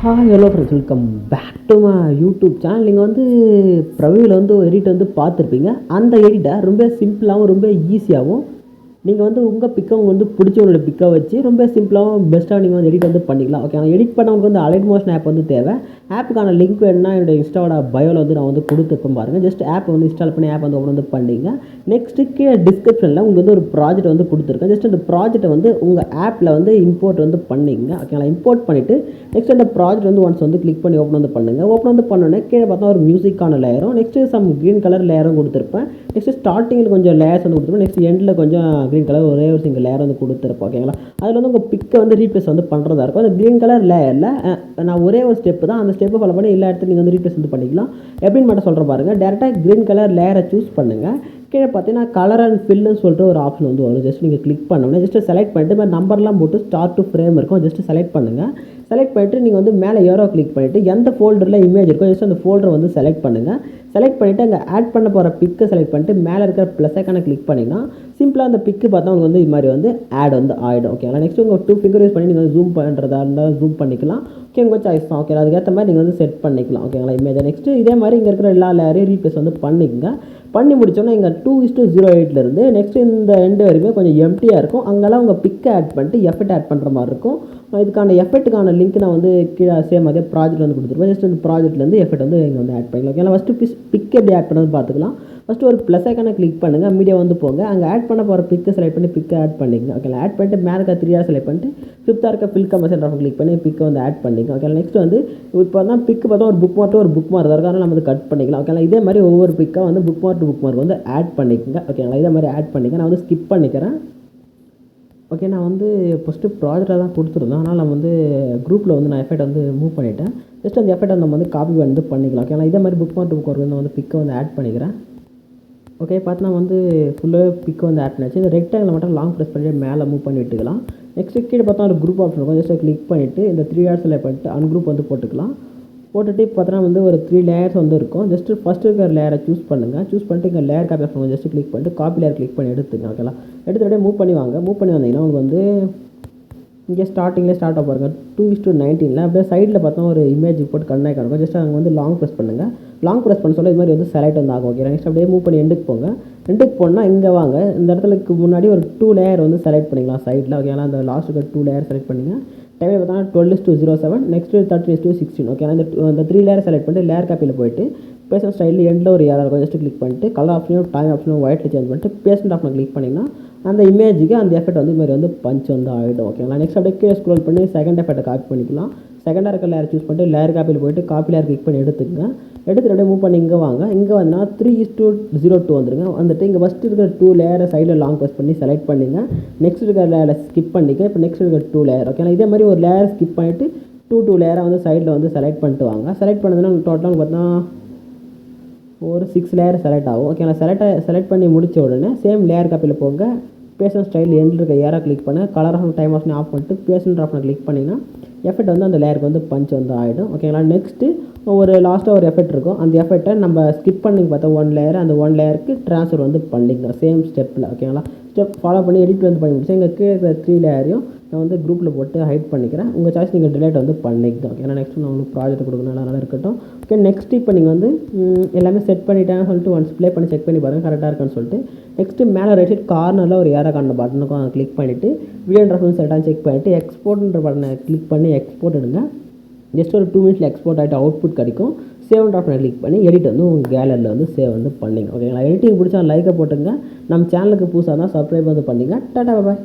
Hi hello friends, welcome back to my YouTube channel. நீங்கள் ப்ரவியில் edit பார்த்துருப்பீங்க. அந்த எடிட்டை ரொம்ப சிம்பிளாகவும் ரொம்ப ஈஸியாகவும் நீங்கள் உங்கள் பிக்கை பிடிச்சவங்களோட பிக்கை வச்சு ரொம்ப சிம்பிளாகவும் பெஸ்ட்டாக நீங்கள் எடிட் பண்ணிக்கலாம். ஓகே, ஆனால் எடிட் பண்ணவங்களுக்கு அலைட் மோஷன் ஆப் தேவை. ஆப்புக்கான லிங்க் வேணுன்னா என்னோடய இன்ஸ்டாவோட பயோவில் நான் கொடுத்துருப்பேன் பாருங்கள். ஜஸ்ட் ஆப் இன்ஸ்டால் பண்ணி ஆப் ஓப்பன் பண்ணிங்க. நெக்ஸ்ட்டு கீழே டிஸ்கிரிப்ஷனில் உங்களுக்கு ஒரு ப்ராஜெக்ட் கொடுத்துருக்கேன். ஜஸ்ட் அந்த ப்ராஜெக்ட்டை உங்கள் ஆப்பில் இம்போர்ட் பண்ணிங்க. ஓகேங்களா, இம்போர்ட் பண்ணிவிட்டு நெக்ஸ்ட் அந்த ப்ராஜெக்ட் ஒன்ஸ் கிளிக் பண்ணி ஓப்பன் பண்ணுங்கள். ஓப்பன் பண்ணோன்னே கீழே பார்த்தா ஒரு மியூசிக்கான லேயரும் நெக்ஸ்ட்டு சம் க்ரீன் கலர் லேயரும் கொடுத்துருப்பேன். நெக்ஸ்ட்டு ஸ்டார்டிங்கில் கொஞ்சம் லேயர்ஸ் கொடுத்துருப்பேன். நெக்ஸ்ட் எண்டில் கொஞ்சம் க்ரீன் கலர் ஒரே ஒரு சிங்கிள் லேயர் கொடுத்துருப்போம். ஓகேங்களா, அதில் உங்கள் பிக்கை ரீப்ளேஸ் பண்ணுறதா இருக்கும். அந்த க்ரீன் கலர் லேயரில் நான் ஒரே ஒரு ஸ்டெப்பு தான், அந்த ஸ்டெப்பை ஃபாலோ பண்ணி எல்லா இடத்துல நீங்கள் ரீப்ளேஸ் பண்ணிக்கலாம். எப்படின்னு மட்டும் சொல்கிற பாருங்கள். டேரெக்டாக க்ரீன் கலர் லேயரை சூஸ் பண்ணுங்கள். கீழே பார்த்தீங்கன்னா கலர் அண்ட் ஃபில்லுன்னு சொல்லிட்டு ஒரு ஆப்ஷன் வரும். ஜஸ்ட் நீங்கள் கிளிக் பண்ணோன்னே ஜஸ்ட் செலக்ட் பண்ணிட்டு மாதிரி நம்பர்லாம் போட்டு ஸ்டார்ட் டு ஃப்ரேம் இருக்கும். ஜஸ்ட் செலக்ட் பண்ணுங்கள். செலக்ட் பண்ணிவிட்டு நீங்கள் மேலே ஏரோ கிளிக் பண்ணிவிட்டு எந்த ஃபோல்டரில் இமேஜ் இருக்கோ ஜஸ்ட் அந்த ஃபோல்டரை செலக்ட் பண்ணுங்கள். செலக்ட் பண்ணிவிட்டு அங்கே ஆட் பண்ண போகிற பிக்கை செலக்ட் பண்ணிட்டு மேலே இருக்கிற ப்ளஸ் ஐக்கானை கிளிக் பண்ணிங்கன்னா சிம்பிளாக அந்த பிக்கு பார்த்தா உங்களுக்கு இது மாதிரி ஆட் ஆகிடும். ஓகேங்களா, நெக்ஸ்ட் உங்கள் 2 ஃபிங்கர் யூஸ் பண்ணி நீங்கள் ஜூம் பண்ணுறதா இருந்தால் ஜூம் பண்ணிக்கலாம். ஓகே, உங்கள் சாய்ஸ் தான். ஓகே, அதுக்கேற்ற மாதிரி நீங்கள் செட் பண்ணிக்கலாம். ஓகேங்களா, இமேஜை நெக்ஸ்ட்டு இதே மாதிரி இங்கே இருக்கிற எல்லா லேயரையும் ரீப்ளேஸ் பண்ணிக்கங்க. பண்ணி முடிச்சோன்னா இங்கே 2:08 நெக்ஸ்ட் இந்த எண்டு வரைக்குமே கொஞ்சம் எம்டியாக இருக்கும். அங்கெல்லாம் உங்கள் பிக்கை ஆட் பண்ணிட்டு எஃபெக்ட் ஆட் பண்ணுற மாதிரி இருக்கும். இதுக்கான எஃபெக்ட்டுக்கான லிங்க் நான் கீழே சேம் அதே ப்ராஜெக்ட் கொடுத்துருப்பேன். ஜஸ்ட் அந்த ப்ராஜெக்ட்லேருந்து எஃபெக்ட் இங்கே ஆட் பண்ணிக்கலாம். ஓகே, ஃபஸ்ட்டு பிக் எப்படி ஆட் பண்ணுறது பார்த்துக்கலாம். ஃபஸ்ட்டு ஒரு ப்ளஸ் ஐக்கானை கிளிக் பண்ணுங்கள். மீடியா போங்க. அங்கே ஆட் பண்ண போகிற பிக்கை செலக்ட் பண்ணி பிக்கை ஆட் பண்ணிங்க. ஓகே, ஆட் பண்ணிட்டு மேலே இருக்க 3 செலக்ட் பண்ணிட்டு 5th இருக்க ஃபில் கமர்ஷன் கிளிக் பண்ணி பிக்கை ஆட் பண்ணிங்க. ஓகே, நெக்ஸ்ட் இப்போ தான் பிக்கு பார்த்தா ஒரு புக் மார்க் தான் இருக்கும். அதனால் நம்ம கட் பண்ணிக்கலாம். ஓகே, இதே மாதிரி ஒவ்வொரு பிக்காக bookmark to bookmark add பண்ணிக்கோங்க. ஓகேங்களா, இதே மாதிரி ஆட் பண்ணிக்க. நான் ஸ்கிப் பண்ணிக்கிறேன். ஓகே, நான் ஃபஸ்ட்டு ப்ராஜெக்டாக தான் கொடுத்துருந்தேன். ஆனால் நான் குரூப்பில் நான் எஃபெக்ட் மூவ் பண்ணிவிட்டேன். ஜஸ்ட் அந்த எஃபெக்ட் நம்ம காப்பி பண்ணிக்கலாம். ஓகே, இதே மாதிரி bookmark to bookmark பிக்கை ஆட் பண்ணிக்கிறேன். ஓகே, பார்த்தா ஃபுல்லாக பிக்கை ஆட் பண்ணிச்சு. இந்த ரெக்டாங்கில் மட்டும் லாங் ப்ரெஸ் பண்ணிட்டு மேலே மூவ் பண்ணி விட்டுக்கலாம். நெக்ஸ்ட்டு கீழே பார்த்தா ஒரு குரூப் ஆப்ஷன் இருக்கும். ஜஸ்ட் கிளிக் பண்ணிவிட்டு இந்த 3 செலக்ட் பண்ணிட்டு அன்குரூப் போட்டுக்கலாம். போட்டுட்டு பார்த்தோன்னா ஒரு 3 லேயர்ஸ் இருக்கும். ஜஸ்ட் ஃபஸ்ட்டு இருக்கிற லேயரை சூஸ் பண்ணுங்கள். சூஸ் பண்ணிட்டு இங்கே layer copy option just click பண்ணிட்டு காப்பி லேயர் கிளிக் பண்ணி எடுத்துங்க. ஓகேலாம், எடுத்து அப்படியே மூவ் பண்ணி வாங்க. மூவ் பண்ணி வந்தீங்கன்னா உங்களுக்கு இங்கே ஸ்டார்டிங்கில் ஸ்டார்ட் ஆக பாருங்கள். 2:19 அப்படியே சைடில் பார்த்தா ஒரு இமேஜ் போட்டு கண்ணாய் காணும். ஜஸ்ட் அங்கே லாங் ப்ரெஸ் பண்ணுங்கள். லாங் ப்ரெஸ் பண்ண சொல்ல இது மாதிரி செலக்ட் ஆகும். ஓகே, நெக்ஸ்ட் அப்படியே மூவ் பண்ணி எண்டுக்கு போங்க. எண்டுக்கு போனால் இங்கே வாங்க. இந்த இடத்துக்கு முன்னாடி ஒரு 2 லேயர் செலக்ட் பண்ணிக்கலாம் சைடில். ஓகே, அந்த லாஸ்ட்டுக்கு 2 லேயர் செலக்ட் பண்ணிங்க. டைம் பார்த்தா 12:07 நெக்ஸ்ட்டு 13:16. ஓகே, அந்த 3 லேயர் செலக்ட் பண்ணிட்டு லேயர் காப்பியில் போய்ட்டு பேசண்ட் ஸ்டைலில் எண்டில் ஒரு ஏரியா இருக்கும். ஜஸ்ட் கிளிக் பண்ணிட்டு கலர் ஆப்ஷனும் டைம் ஆப்ஷனும் ஒயிட்டில் சேஞ்ச் பண்ணிட்டு பேசண்ட் ஆப்ஷனை கிளிக் பண்ணிங்கன்னா அந்த இமேஜுக்கு அந்த எஃபெக்ட் இது மாதிரி பஞ்ச் ஆகிடும். ஓகேங்களா, நெக்ஸ்ட் அப்படியே கீழே ஸ்க்ரோல் பண்ணி செகண்ட் எஃபெக்ட்டை காப்பி பண்ணிக்கலாம். செகண்டாக இருக்க லேயர் சூஸ் பண்ணிட்டு லேயர் காப்பியில் போய்ட்டு காப்பி லேயர் கிளிக் பண்ணி எடுத்துக்கங்க. எடுத்துகிட்டு அப்படியே மூவ் பண்ணி இங்கே வாங்க. இங்கே வந்தால் 3:02 வந்துருங்க. வந்துட்டு இங்கே ஃபஸ்ட்டு இருக்கிற 2 லேயரை சைடில் லாங் ப்ரெஸ் பண்ணி செலக்ட் பண்ணிங்க. நெக்ஸ்ட் இருக்கிற லேயரை ஸ்கிப் பண்ணிக்க. இப்போ நெக்ஸ்ட் இருக்கிற 2 லேயர். ஓகே, இதே மாதிரி ஒரு லேயர் ஸ்கிப் பண்ணிவிட்டு 2 லேயரை சைடில் செலக்ட் பண்ணிட்டு வாங்க. செலக்ட் பண்ணதுன்னா டோட்டலாக பார்த்தா ஒரு 6 லேயர் செலக்ட் ஆகும். ஓகே, நான் செலக்ட் பண்ணி முடித்த உடனே சேம் லேயர் காப்பியில் போங்க. பேசண்ட் ஸ்டைல் எண்டில் இருக்க ஏரா கிளிக் பண்ண கலர் ஆஃப் டைம் ஆஃப்னு ஆஃப் பண்ணிட்டு பேசண்ட் ஆஃப்னை கிளிக் பண்ணிங்கன்னா எஃபெக்ட் அந்த லேயருக்கு பஞ்ச் ஆகிடும். ஓகேங்களா, நெக்ஸ்ட்டு ஒரு லாஸ்ட்டாக ஒரு எஃபெக்ட் இருக்கும். அந்த எஃபெக்ட்டை நம்ம ஸ்கிப் பண்ணி பார்த்தா 1 லேயர் அந்த 1 லேயருக்கு ட்ரான்ஸ்ஃபர் பண்ணிக்கலாம் சேம் ஸ்டெப்பில். ஓகேங்களா, ஸ்டெப் ஃபாலோ பண்ணி எடிட் பண்ணி முடிச்சு எங்கள் கீழே இருக்கிற 3 லேயரையும் நான் குரூப்பில் போட்டு ஹைட் பண்ணிக்கிறேன். உங்கள் சாய்ஸ் நீங்கள் டிலேட் பண்ணிக்கலாம். ஓகே, ஏன்னா நெக்ஸ்ட் நான் உங்களுக்கு ப்ராஜெக்ட் கொடுக்கணும் நல்லா இருக்கட்டும். ஓகே, நெக்ஸ்ட் இப்போ நீங்கள் எல்லாமே செட் பண்ணிட்டேன்னு சொல்லிட்டு ஒன்ஸ் ப்ளே பண்ணி செக் பண்ணி பாருங்கள் கரெக்டாக இருக்கான்னு சொல்லிட்டு. நெக்ஸ்ட்டு மேலே ரைட் சைட் கார்னரில் ஒரு ஏரா கார்னர் பட்டனுக்கும் கிளிக் பண்ணிவிட்டு வீடியோ ரெஃபரன்ஸ் செட்டாக செக் பண்ணிவிட்டு எக்ஸ்போர்ட்ன்ற பட்டனை கிளிக் பண்ணி எக்ஸ்போர்ட் எடுங்க. ஜஸ்ட் ஒரு 2 மினிட்ஸில் எக்ஸ்போர்ட் ஆகிட்டு அவுட்புட் கிடைக்கும். சேவ் ஆப்ஷனை கிளிக் பண்ணி எடிட் உங்கள் கேலரியில் சேவ் பண்ணிங்க. ஓகேங்களா, எடிட்டிங் பிடிச்சா லைக்கை போட்டுங்க. நம்ம சேனலுக்கு புதுசாக தான் சப்ஸ்கிரைப் பண்ணிங்க. டாடா பாய்.